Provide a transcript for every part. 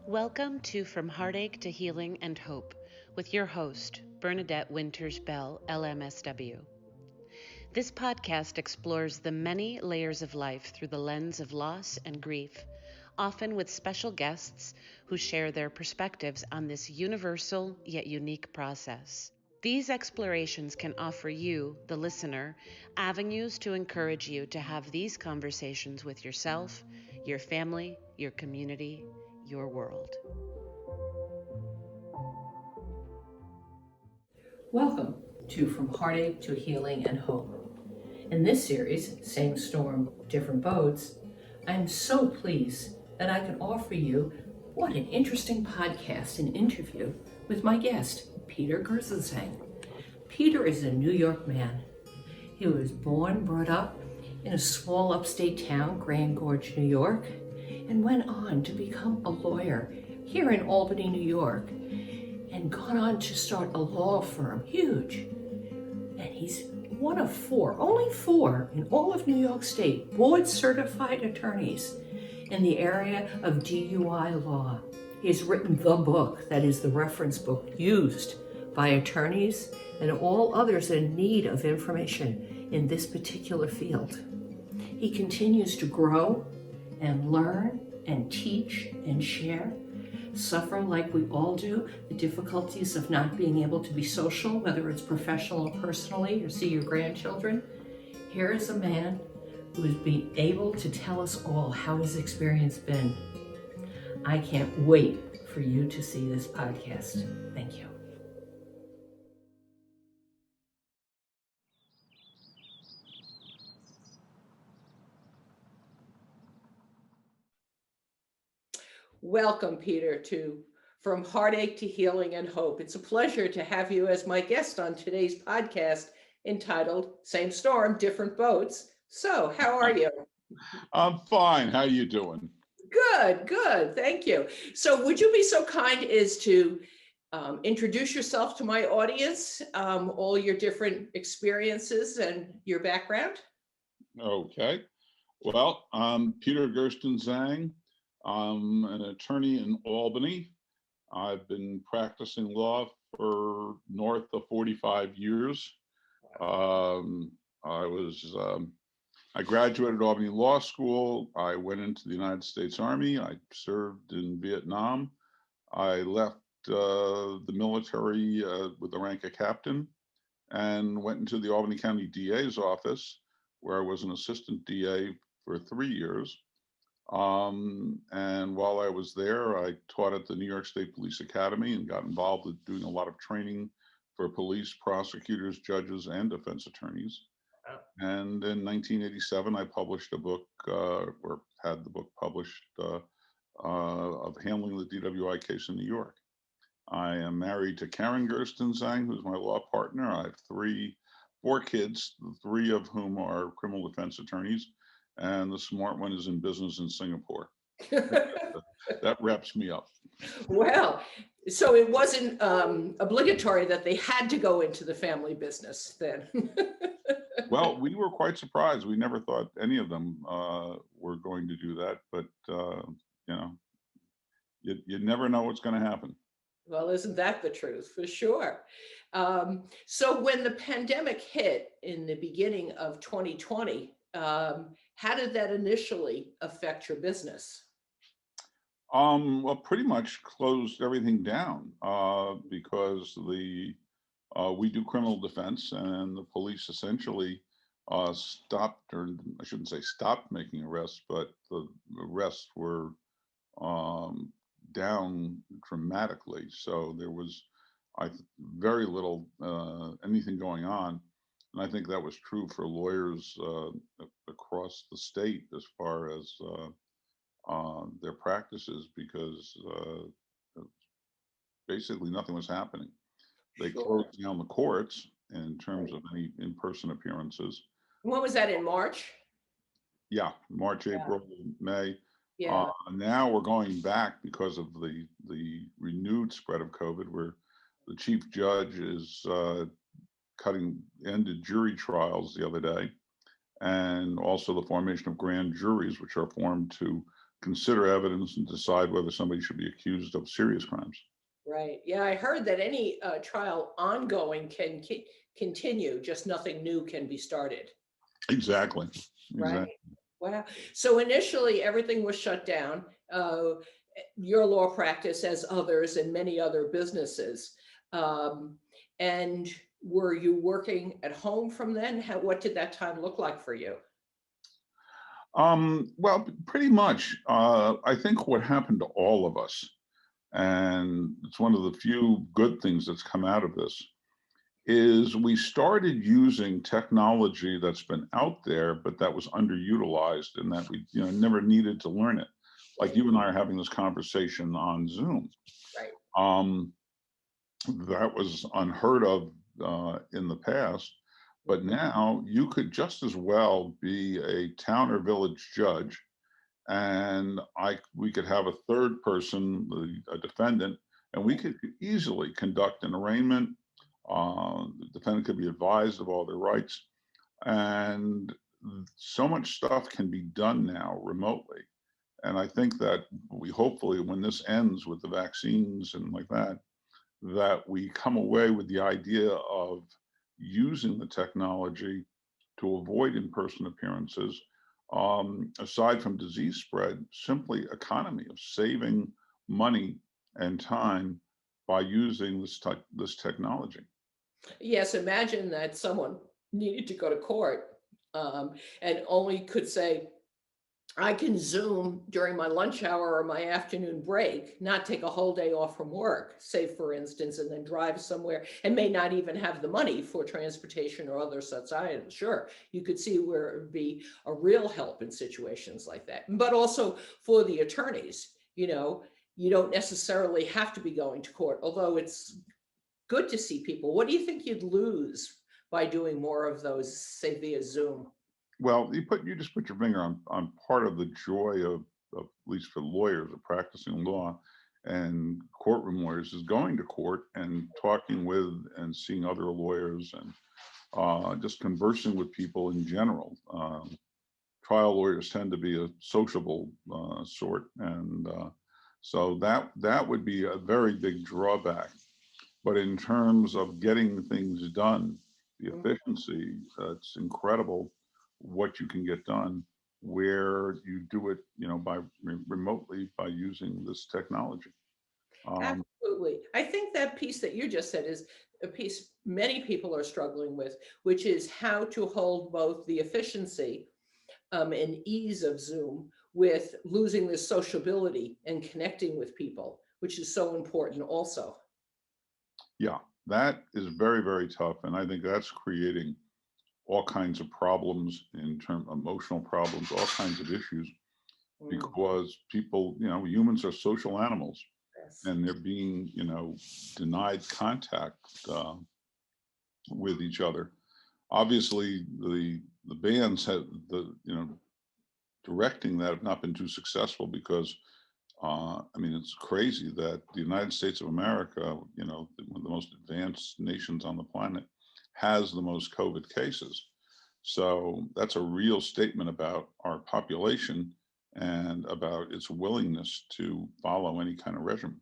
Welcome to From Heartache to Healing and Hope with your host, Bernadette Winters Bell, LMSW. This podcast explores the many layers of life through the lens of loss and grief, often with special guests who share their perspectives on this universal yet unique process. These explorations can offer you, the listener, avenues to encourage you to have these conversations with yourself, your family, your community, your world. Welcome to From Heartache to Healing and Hope. In this series, Same Storm, Different Boats, I'm so pleased that I can offer you what an interesting podcast and interview with my guest, Peter Gerstenzang. Peter is a New York man. He was born, brought up in a small upstate town, Grand Gorge, New York, and went on to become a lawyer here in Albany, New York, and gone on to start a law firm, huge. And he's one of only four in all of New York State, board-certified attorneys in the area of DWI law. He's written the book that is the reference book used by attorneys and all others in need of information in this particular field. He continues to grow and learn and teach and share, suffer like we all do, the difficulties of not being able to be social, whether it's professional or personally, or see your grandchildren. Here is a man who has been able to tell us all how his experience been. I can't wait for you to see this podcast. Thank you. Welcome, Peter, to From Heartache to Healing and Hope. It's a pleasure to have you as my guest on today's podcast entitled Same Storm, Different Boats. So, how are you? I'm fine. How you doing? Good. Thank you. So would you be so kind as to introduce yourself to my audience, all your different experiences and your background? Okay. Well, I'm Peter Gerstenzang. I'm an attorney in Albany. I've been practicing law for north of 45 years. I graduated Albany Law School. I went into the United States Army. I served in Vietnam. I left the military with the rank of captain and went into the Albany County DA's office, where I was an assistant DA for 3 years. And while I was there, I taught at the New York State Police Academy and got involved with doing a lot of training for police, prosecutors, judges, and defense attorneys. And in 1987, I published a book, or had the book published, of handling the DWI case in New York. I am married to Karen Gerstenzang, who's my law partner. I have four kids, three of whom are criminal defense attorneys, and the smart one is in business in Singapore. That wraps me up. Well, so it wasn't obligatory that they had to go into the family business then. Well, we were quite surprised. We never thought any of them were going to do that, but you never know what's going to happen. Well, isn't that the truth? For sure. So when the pandemic hit in the beginning of 2020, how did that initially affect your business? Well, pretty much closed everything down because we do criminal defense, and the police essentially stopped, or I shouldn't say stopped making arrests, but the arrests were down dramatically. So there was very little anything going on. And I think that was true for lawyers across the state as far as their practices, because basically nothing was happening. They closed down the courts in terms of any in-person appearances. When was that, in March? Yeah, March, April, May. Yeah. Now we're going back because of the renewed spread of COVID, where the chief judge is ended jury trials the other day, and also the formation of grand juries, which are formed to consider evidence and decide whether somebody should be accused of serious crimes. Right. Yeah, I heard that any trial ongoing can continue, just nothing new can be started. Exactly. Right. Exactly. Wow. So initially, everything was shut down. Your law practice, as others and many other businesses. Um, and were you working at home from then? What did that time look like for you? Well, pretty much. I think what happened to all of us, and it's one of the few good things that's come out of this, is we started using technology that's been out there, but that was underutilized and that we, never needed to learn it. Like you and I are having this conversation on Zoom. Right. That was unheard of in the past, but now you could just as well be a town or village judge, and we could have a third person, a defendant, and we could easily conduct an arraignment. The defendant could be advised of all their rights, and so much stuff can be done now remotely. And I think that we hopefully, when this ends with the vaccines and like that we come away with the idea of using the technology to avoid in-person appearances, aside from disease spread, simply economy of saving money and time by using this technology. Yes, imagine that someone needed to go to court and only could say, I can Zoom during my lunch hour or my afternoon break, not take a whole day off from work, say, for instance, and then drive somewhere and may not even have the money for transportation or other such items. Sure, you could see where it would be a real help in situations like that. But also for the attorneys, you don't necessarily have to be going to court, although it's good to see people. What do you think you'd lose by doing more of those, say, via Zoom? Well, you just put your finger on part of the joy of at least for lawyers of practicing law and courtroom lawyers, is going to court and talking with and seeing other lawyers and just conversing with people in general. Trial lawyers tend to be a sociable sort, and so that would be a very big drawback. But in terms of getting things done, the efficiency, it's incredible what you can get done where you do it, by remotely by using this technology. Absolutely. I think that piece that you just said is a piece many people are struggling with, which is how to hold both the efficiency and ease of Zoom with losing this sociability and connecting with people, which is so important also. Yeah, that is very, very tough. And I think that's creating all kinds of problems in terms of emotional problems, all kinds of issues, because people, humans are social animals, Yes. and they're being, denied contact with each other. Obviously, the bands have directing that have not been too successful because it's crazy that the United States of America, one of the most advanced nations on the planet, has the most COVID cases. So that's a real statement about our population and about its willingness to follow any kind of regimen.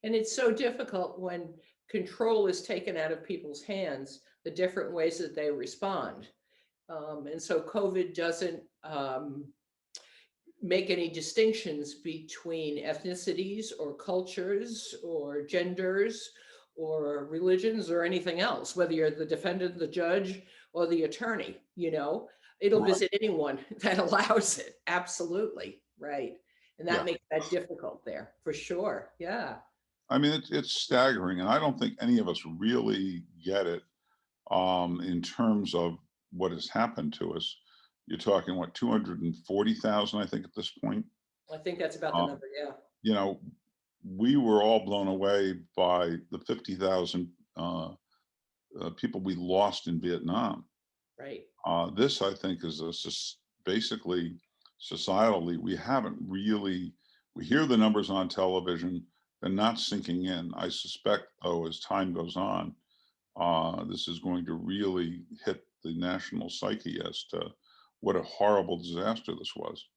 And it's so difficult when control is taken out of people's hands, the different ways that they respond. And so COVID doesn't make any distinctions between ethnicities or cultures or genders or religions or anything else, whether you're the defendant, the judge, or the attorney, it'll Right. visit anyone that allows it. Absolutely. Right. And that Yeah. makes that difficult there for sure. Yeah. It's staggering, and I don't think any of us really get it in terms of what has happened to us. You're talking, what, 240,000, I think, at this point. I think that's about the number. Yeah. We were all blown away by the 50,000 people we lost in Vietnam. Right. This, I think, is basically societally, we haven't really, we hear the numbers on television, they're not sinking in. I suspect, though, as time goes on, this is going to really hit the national psyche as to what a horrible disaster this was.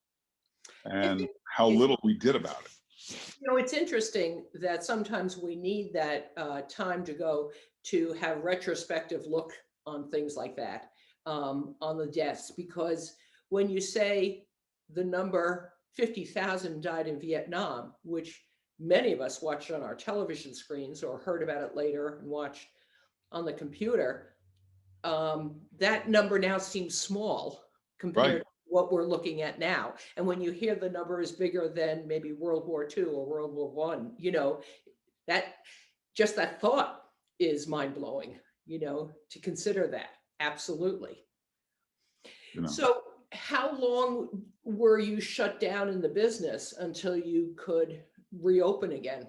I and think how it's, little we did about it. it's interesting that sometimes we need that time to go to have retrospective look on things like that, on the deaths, because when you say the number 50,000 died in Vietnam, which many of us watched on our television screens or heard about it later and watched on the computer, that number now seems small Right. compared to what we're looking at now. And when you hear the number is bigger than maybe World War II or World War One, that just that thought is mind blowing, to consider that. Absolutely. You know. So, how long were you shut down in the business until you could reopen again?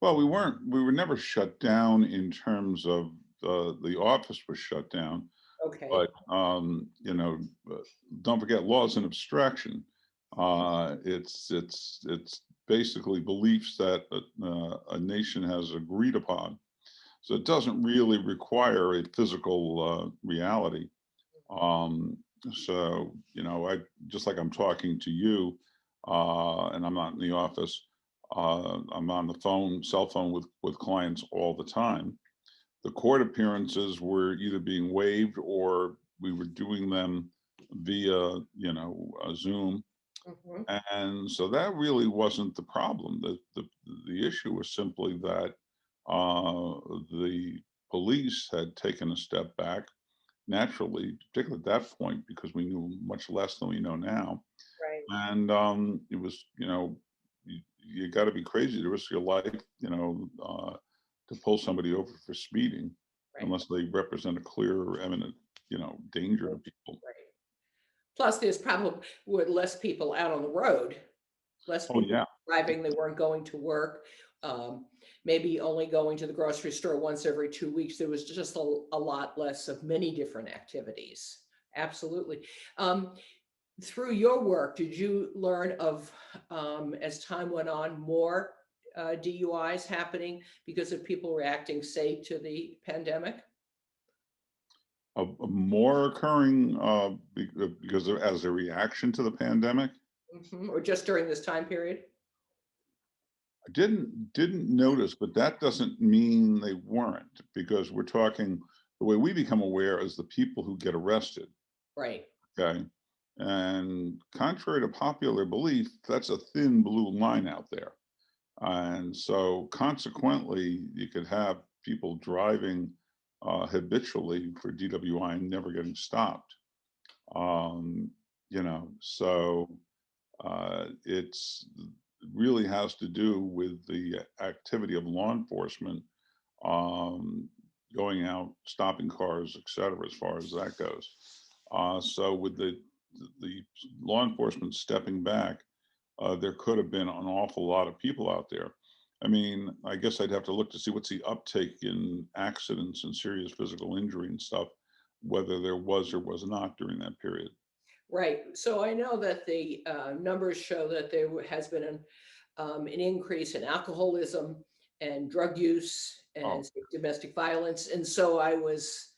Well, we were never shut down in terms of the office was shut down, Okay. but don't forget law is an abstraction. It's basically beliefs that a nation has agreed upon. So it doesn't really require a physical reality. Um, so, I just like I'm talking to you, and I'm not in the office. I'm on the cell phone with clients all the time. The court appearances were either being waived or we were doing them via, Zoom, Mhm. and so that really wasn't the problem. The issue was simply that the police had taken a step back naturally, particularly at that point, because we knew much less than we know now. Right. And it was, you got to be crazy to risk your life, to pull somebody over for speeding, Right. unless they represent a clear or eminent, danger to people. Right. Plus, there's probably were less people out on the road, less Oh people yeah, driving. They weren't going to work. Um, Maybe only going to the grocery store once every 2 weeks. There was just a lot less of many different activities. Absolutely. Um, Through your work, did you learn of, as time went on, more DUIs happening because of people reacting, say, to the pandemic? a more occurring because as a reaction to the pandemic. Or just during this time period? I didn't notice, but that doesn't mean they weren't, because we're talking the way we become aware is the people who get arrested. Right. Okay. And contrary to popular belief, that's a thin blue line out there. And so consequently, you could have people driving habitually for DWI and never getting stopped. Um, so it's really has to do with the activity of law enforcement, um, going out, stopping cars, et cetera, as far as that goes. So with the law enforcement stepping back, there could have been an awful lot of people out there. I mean, I guess I'd have to look to see what's the uptake in accidents and serious physical injury and stuff, whether there was or was not during that period. Right. So I know that the numbers show that there has been an increase in alcoholism and drug use and Oh, domestic violence. And so I was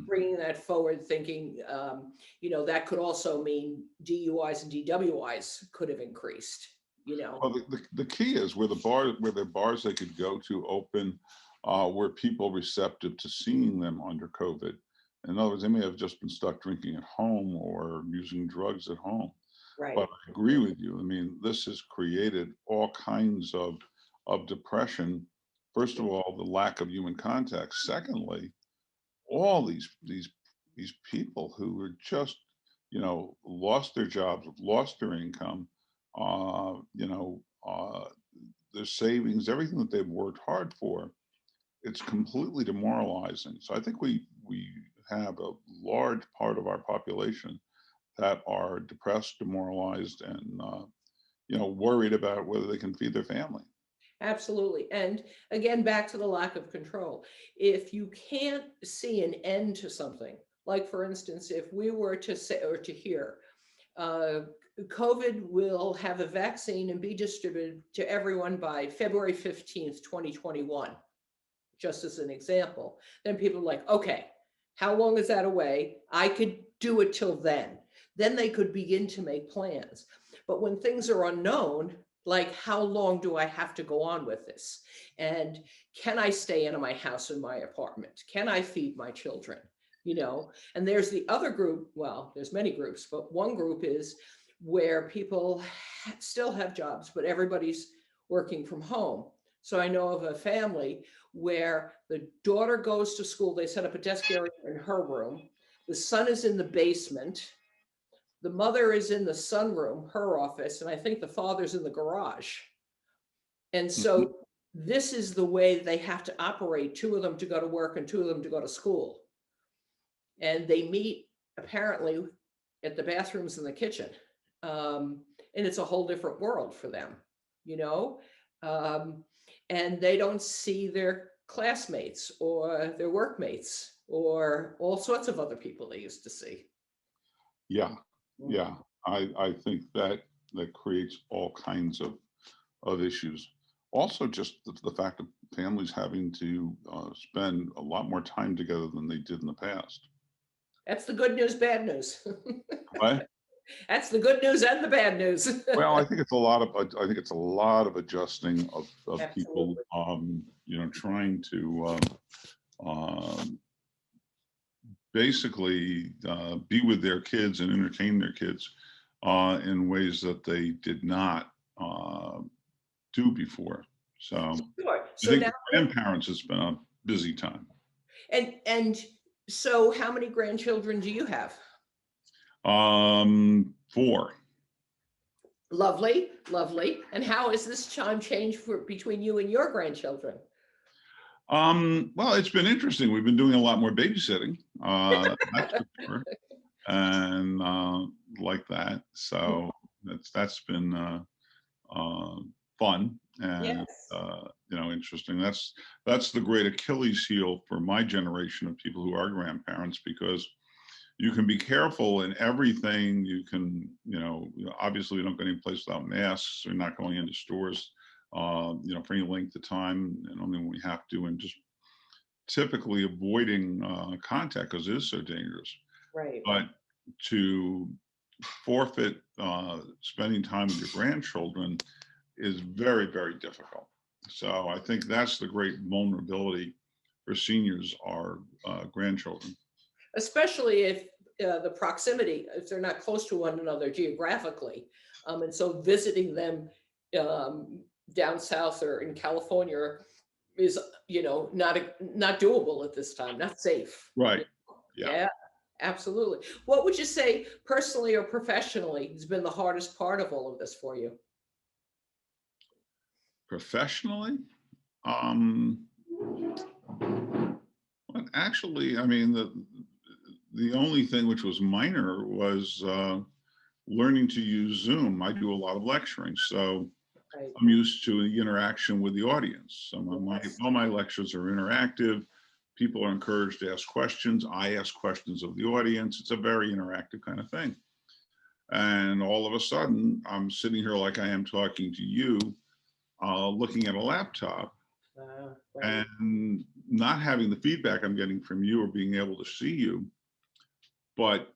bringing that forward, thinking, that could also mean DUIs and DWIs could have increased, well, the key is where the bars they could go to open, were people receptive to seeing them under COVID. In other words, they may have just been stuck drinking at home or using drugs at home. Right. But I agree with you. I mean, this has created all kinds of depression. First of all, the lack of human contact. Secondly, all these people who were just, lost their jobs, lost their income, uh, you know, uh, their savings, everything that they've worked hard for. It's completely demoralizing. So I think we have a large part of our population that are depressed, demoralized, and worried about whether they can feed their family. Absolutely. And again, back to the lack of control. If you can't see an end to something, like for instance, if we were to say or to hear, uh, COVID will have a vaccine and be distributed to everyone by February 15th, 2021, just as an example, then people are like, okay, how long is that away? I could do it till then. then they could begin to make plans. But when things are unknown, like how long do I have to go on with this? And can I stay in my house, in my apartment? Can I feed my children? And there's the other group, well, there's many groups, but one group is where people still have jobs, but everybody's working from home. So I know of a family where the daughter goes to school, they set up a desk area in her room, the son is in the basement, the mother is in the sunroom, her office, and I think the father's in the garage. And so this is the way they have to operate, two of them to go to work and two of them to go to school. And they meet apparently at the bathrooms in the kitchen. And it's a whole different world for them, and they don't see their classmates or their workmates or all sorts of other people they used to see. Yeah, yeah. I think that creates all kinds of issues. Also, just the fact of families having to spend a lot more time together than they did in the past. That's the good news, bad news. Right? That's the good news and the bad news. Well, I think it's a lot of adjusting of people, trying to basically be with their kids and entertain their kids in ways that they did not do before. So, Sure. I So think now, the grandparents has been a busy time. and so how many grandchildren do you have? 4. Lovely, lovely. And how has this time changed between you and your grandchildren? Well, it's been interesting. We've been doing a lot more babysitting, that's for sure, and like that. So that's been fun and Yes. interesting. That's the great Achilles heel for my generation of people who are grandparents, because you can be careful in everything. You can, obviously we don't go any place without masks. We're not going into stores, for any length of time, and only when we have to, and just typically avoiding contact because it is so dangerous. Right. But to forfeit spending time with your grandchildren is very, very difficult. So I think that's the great vulnerability for seniors, are grandchildren. Especially if the proximity, if they're not close to one another geographically. And so visiting them down south or in California is, not doable at this time, not safe. Right. Yeah. Yeah, absolutely. What would you say personally or professionally has been the hardest part of all of this for you? Professionally, but actually, I mean, the only thing which was minor was learning to use Zoom. I do a lot of lecturing, so Right. I'm used to the interaction with the audience. So Yes. all my lectures are interactive. People are encouraged to ask questions. I ask questions of the audience. It's a very interactive kind of thing. And all of a sudden, I'm sitting here like I am talking to you, looking at a laptop, Right. and not having the feedback I'm getting from you or being able to see you, but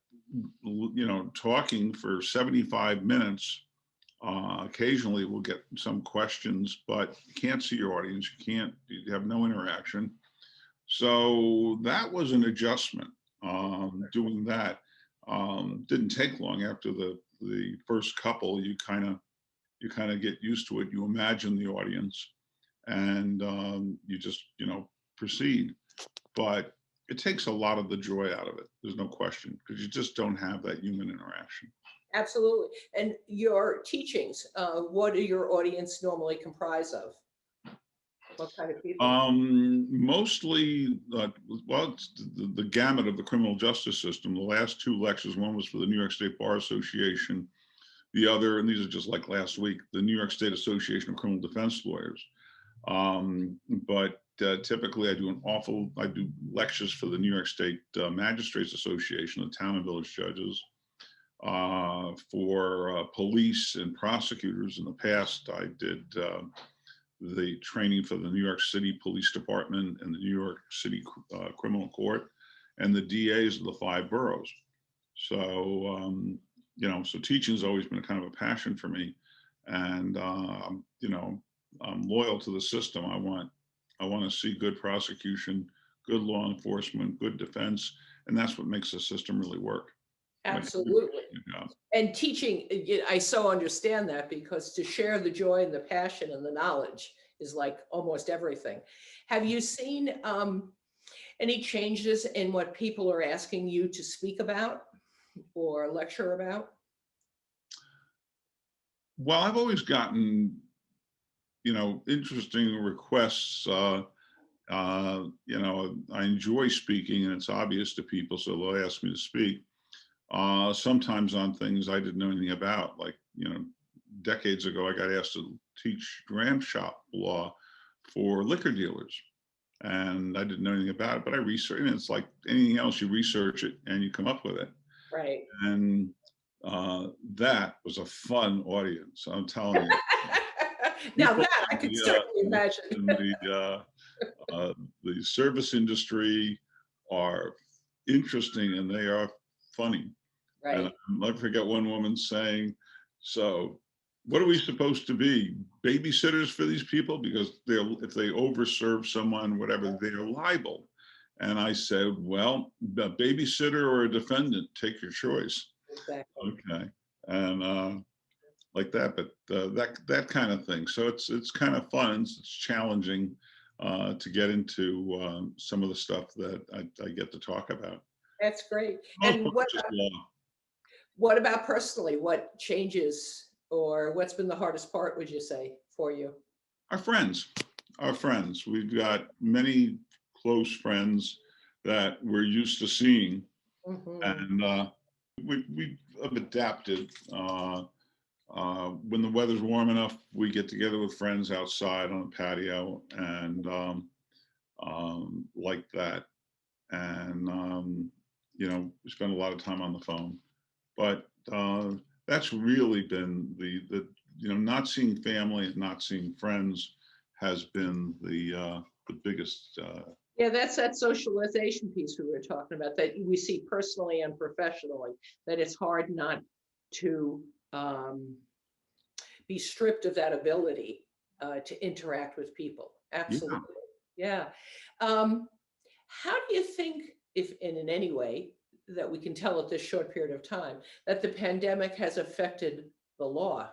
talking for 75 minutes. Occasionally we'll get some questions, but you can't see your audience. You have no interaction. So that was an adjustment. Doing that didn't take long. After the first couple, you kind of get used to it. You imagine the audience, and you just proceed. But it takes a lot of the joy out of it. There's no question, because you just don't have that human interaction. Absolutely. And your teachings, what do your audience normally comprise of? What kind of people? Mostly, well, it's the gamut of the criminal justice system. The last 2 lectures, one was for the New York State Bar Association. The other, and these are just like last week, the New York State Association of Criminal Defense Lawyers. But typically I do lectures for the New York State Magistrates Association, the town and village judges, for police and prosecutors. In the past, I did the training for the New York City Police Department and the New York City Criminal Court, and the DAs of the 5 boroughs. So so teaching's always been kind of a passion for me, and I'm loyal to the system. I want to see good prosecution, good law enforcement, good defense, and that's what makes the system really work. Absolutely. Yeah. And teaching, I so understand that, because to share the joy and the passion and the knowledge is like almost everything. Have you seen any changes in what people are asking you to speak about or lecture about? Well, I've always gotten, interesting requests. I enjoy speaking, and it's obvious to people, so they'll ask me to speak. Sometimes on things I didn't know anything about, like, decades ago, I got asked to teach dram shop law for liquor dealers. And I didn't know anything about it, but I researched, and it's like anything else, you research it and you come up with it. Right. And that was a fun audience, I'm telling you. Now People that I in could the, certainly imagine. in the service industry are interesting, and they are funny. And Right. I'll never forget one woman saying, "So, what are we supposed to be? Babysitters for these people? Because if they overserve someone, whatever, they're liable." And I said, "Well, a babysitter or a defendant, take your choice." Exactly. Okay, and like that, but that kind of thing. So it's kind of fun. It's challenging to get into some of the stuff that I get to talk about. That's great. Most And of it's just law. what about personally? What changes, or what's been the hardest part, would you say, for you? Our friends. We've got many close friends that we're used to seeing, Mhm. and we have adapted. When the weather's warm enough, we get together with friends outside on a patio, and like that. And we spend a lot of time on the phone. But that's really been the not seeing family and not seeing friends has been the biggest. Yeah, that's that socialization piece we were talking about, that we see personally and professionally, that it's hard not to be stripped of that ability to interact with people. Yeah. Absolutely. Yeah. How do you think, if in any way that we can tell at this short period of time, that the pandemic has affected the law?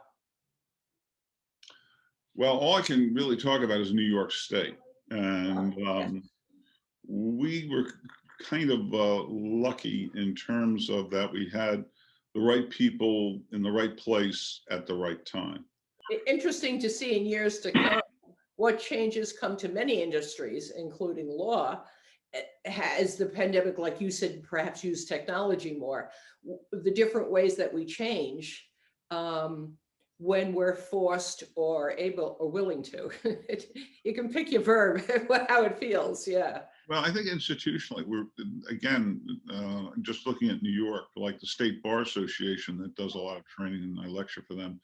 Well, all I can really talk about is New York State, and Yes. we were kind of lucky in terms of that we had the right people in the right place at the right time. Interesting to see in years to come what changes come to many industries, including law, has the pandemic, like you said, perhaps used technology more, the different ways that we change when we're forced or able or willing to. You can pick your verb, how it feels. Yeah. Well, I think institutionally, we're again just looking at New York, like the State Bar Association that does a lot of training, and I lecture for them.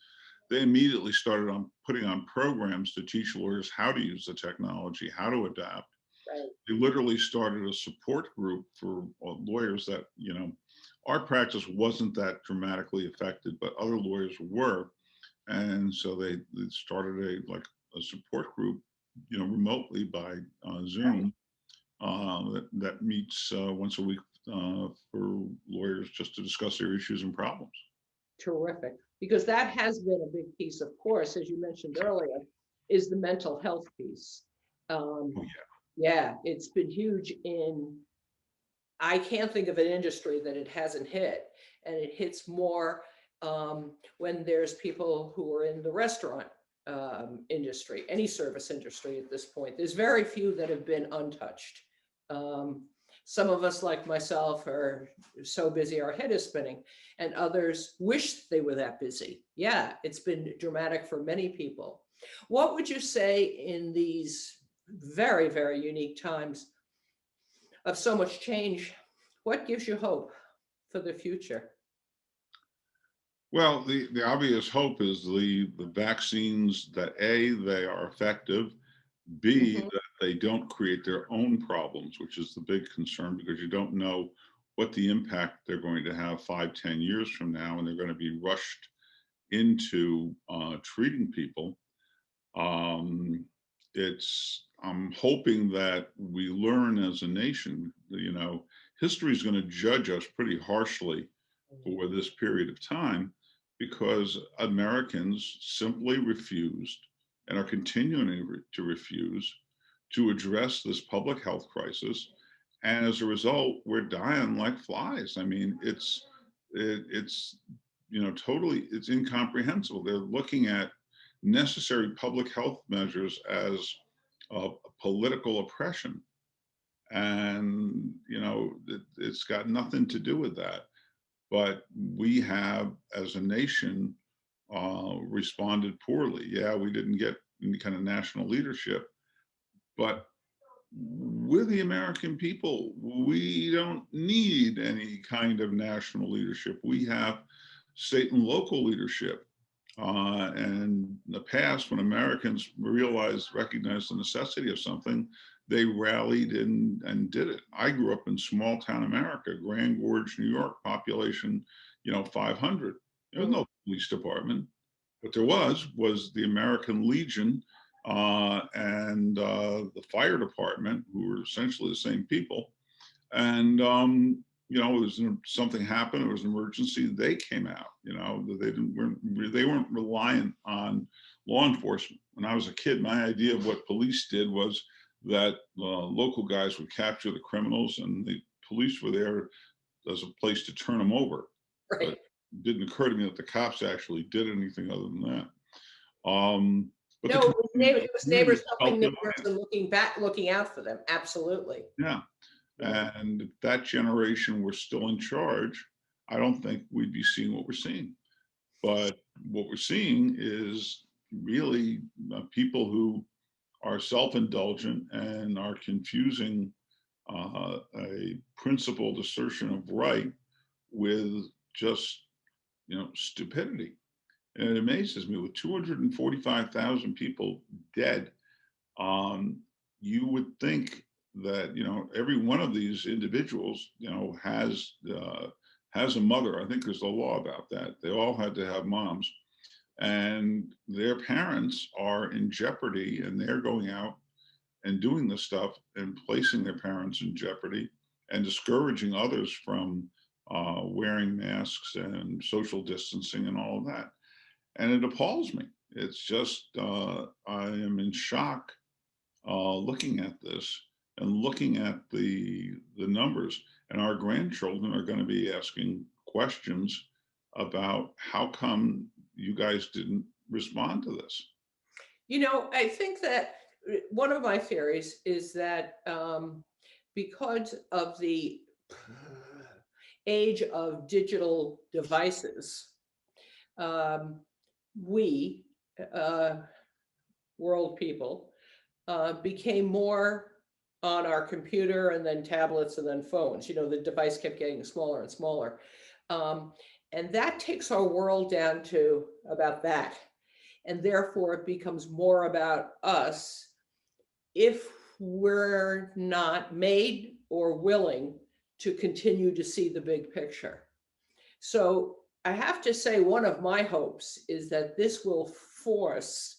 They immediately started on putting on programs to teach lawyers how to use the technology, how to adapt. Right. They literally started a support group for lawyers that, our practice wasn't that dramatically affected, but other lawyers were. And so they started a support group, remotely by Zoom, that meets once a week for lawyers just to discuss their issues and problems. Terrific. Because that has been a big piece, of course, as you mentioned earlier, is the mental health piece. Oh, Yeah, it's been huge I can't think of an industry that it hasn't hit, and it hits more when there's people who are in the restaurant industry, any service industry at this point. There's very few that have been untouched. Some of us, like myself, are so busy our head is spinning, and others wish they were that busy. Yeah, it's been dramatic for many people. What would you say in these very, very unique times of so much change? What gives you hope for the future? Well, the obvious hope is the vaccines, that A, they are effective, B, Mhm. that they don't create their own problems, which is the big concern, because you don't know what the impact they're going to have 5-10 years from now, and they're going to be rushed into treating people. I'm hoping that we learn as a nation. History is going to judge us pretty harshly for this period of time, because Americans simply refused and are continuing to refuse to address this public health crisis. And as a result, we're dying like flies. I mean, it's totally, it's incomprehensible. They're looking at necessary public health measures as political oppression. And, it's got nothing to do with that. But we have, as a nation, responded poorly. Yeah, we didn't get any kind of national leadership, but we're the American people. We don't need any kind of national leadership. We have state and local leadership. And in the past, when Americans recognized the necessity of something, they rallied and did it. I grew up in small town America, Grand Gorge, New York, population, 500. There was no police department. What there was the American Legion and the fire department, who were essentially the same people. And something happened, it was an emergency, they came out. They weren't reliant on law enforcement. When I was a kid, my idea of what police did was that local guys would capture the criminals, and the police were there as a place to turn them over. Right. But it didn't occur to me that the cops actually did anything other than that. It was neighbors helping the person, looking out for them. Absolutely. Yeah. And if that generation were still in charge, I don't think we'd be seeing what we're seeing. But what we're seeing is really people who are self-indulgent and are confusing a principled assertion of right with just, stupidity. And it amazes me, with 245,000 people dead, you would think that, every one of these individuals, has a mother. I think there's a law about that. They all had to have moms, and their parents are in jeopardy, and they're going out and doing this stuff and placing their parents in jeopardy and discouraging others from wearing masks and social distancing and all of that. And it appalls me. It's just, I am in shock looking at this and looking at the numbers. And our grandchildren are going to be asking questions about how come you guys didn't respond to this. I think that one of my theories is that because of the age of digital devices, we, world people, became more on our computer, and then tablets, and then phones. The device kept getting smaller and smaller. And that takes our world down to about that. And therefore, it becomes more about us if we're not made or willing to continue to see the big picture. So I have to say, one of my hopes is that this will force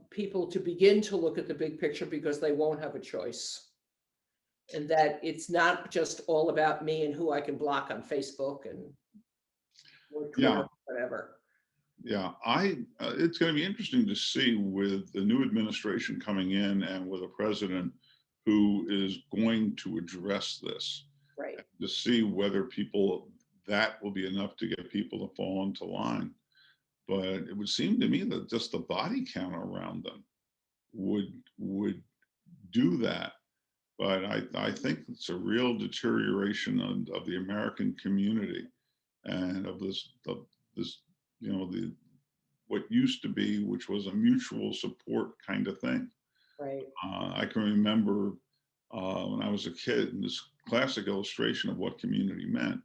people to begin to look at the big picture, because they won't have a choice. And that it's not just all about me and who I can block on Facebook and or Twitter, whatever. Yeah, it's going to be interesting to see, with the new administration coming in and with a president who is going to address this, right? To see whether that will be enough to get people to fall into line. But it would seem to me that just the body count around them would do that. But I think it's a real deterioration of the American community, and of this what used to be, which was a mutual support kind of thing. Right. I can remember when I was a kid, and this classic illustration of what community meant.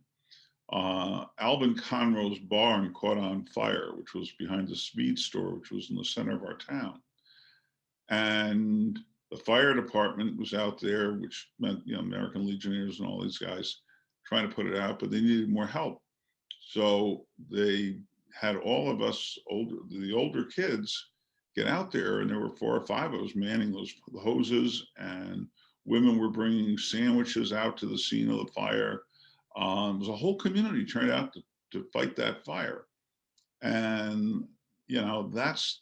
Alvin Conroe's barn caught on fire, which was behind the speed store, which was in the center of our town. And the fire department was out there, which meant, American Legionnaires and all these guys, trying to put it out, but they needed more help. So they had all of us, the older kids, get out there, and there were 4 or 5 of us manning those hoses, and women were bringing sandwiches out to the scene of the fire. It was a whole community turned out to fight that fire. And, you know, that's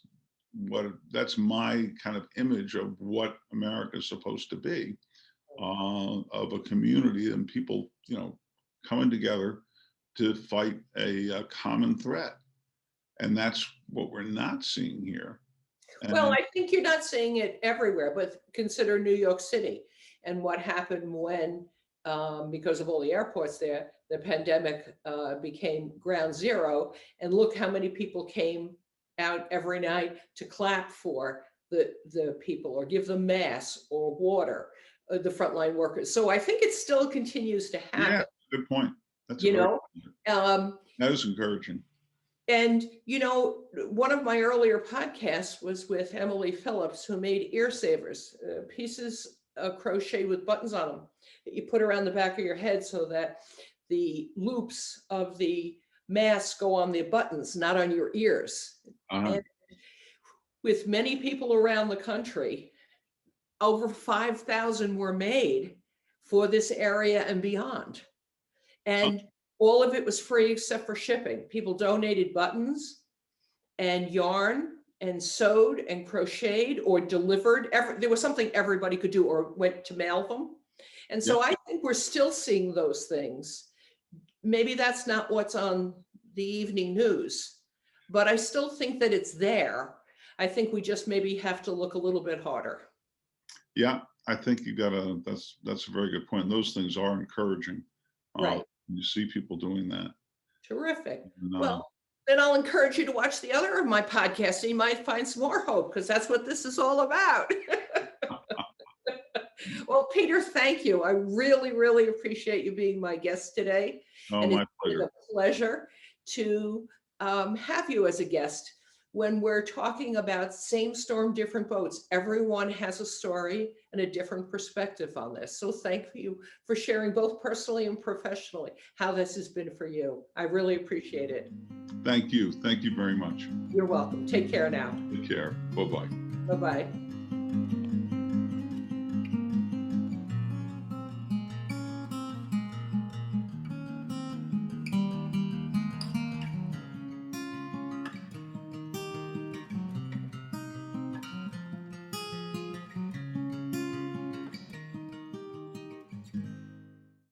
my kind of image of what America is supposed to be, of a community and people, you know, coming together to fight a common threat. And that's what we're not seeing here. Well, I think you're not seeing it everywhere, but consider New York City and what happened when, because of all the airports there, the pandemic became ground zero. And look how many people came out every night to clap for the people or give them masks or water, the frontline workers. So I think it still continues to happen. Yeah, good point. That's that is encouraging. And, you know, one of my earlier podcasts was with Emily Phillips, who made ear savers, pieces of crochet with buttons on them that you put around the back of your head so that the loops of the mask go on the buttons, not on your ears. And with many people around the country, over 5,000 were made for this area and beyond. And all of it was free except for shipping. People donated buttons and yarn and sewed and crocheted or delivered. There was something everybody could do or went to mail them. And so I think we're still seeing those things. Maybe that's not what's on the evening news, but I still think that it's there. I think we just maybe have to look a little bit harder. Yeah, I think that's a very good point. Those things are encouraging. Right. You see people doing that. Terrific. Well, then I'll encourage you to watch the other of my podcasts, so you might find some more hope, because that's what this is all about. Well, Peter, thank you. I really, really appreciate you being my guest today. Oh, and my it's pleasure. been a pleasure to have you as a guest. When we're talking about same storm, different boats, everyone has a story and a different perspective on this. So thank you for sharing both personally and professionally how this has been for you. I really appreciate it. Thank you. Thank you very much. You're welcome. Take care now. Take care. Bye-bye. Bye-bye.